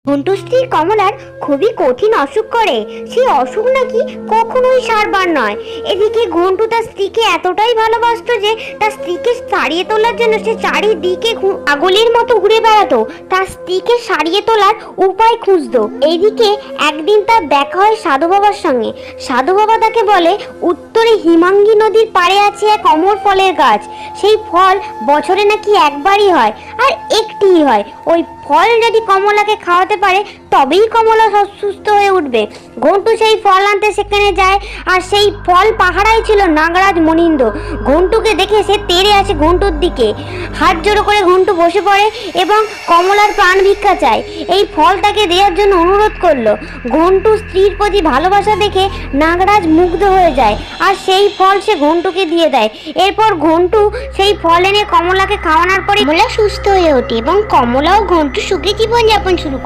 ঘন্টু স্ত্রী কমলার খুবই কঠিন অসুখ করে। সেই অসুখ নাকি কখনোই সারবার নয়। এদিকে ঘন্টু তার স্ত্রীকে এতটাই ভালোবাসতো যে তার স্ত্রীকে সারিয়ে তোলার জন্য সে চারিদিকে পাগলের মতো ঘুরে বেড়াতো, তার স্ত্রীকে সারিয়ে তোলার উপায় খুঁজতো। এইদিকে একদিন তার দেখা হয় সাধু বাবার সঙ্গে। সাধু বাবা তাকে বলে, উত্তরে হিমাঙ্গী নদীর পাড়ে আছে এক অমর ফলের গাছ। সেই ফল বছরে নাকি একবারই হয়, আর একটিই হয়। ওই ফল যদি কমলাকে খাওয়াতে পারে তবেই কমলা সুস্থ হয়ে উঠবে। ঘন্টু সেই ফল আনতে সেখানে যায়, আর সেই ফল পাহারাই ছিল নাগরাজ মনিন্দ। ঘন্টুকে দেখে সে তেড়ে আসে ঘন্টুর দিকে, হাত জোড়ো করে ঘন্টু বসে পড়ে এবং কমলার প্রাণ ভিক্ষা চায়। এই ফল তাকে দেওয়ার জন্য অনুরোধ করলো। ঘন্টু স্ত্রীর প্রতি ভালোবাসা দেখে নাগরাজ মুগ্ধ হয়ে যায়, আর সেই ফল সে ঘন্টুকে দিয়ে দেয়। এরপর ঘন্টু সেই ফল এনে কমলাকে খাওয়ানোর পরে কমলা সুস্থ হয়ে ওঠে এবং কমলাও ঘন্টু সুখী জীবনযাপন শুরু করে।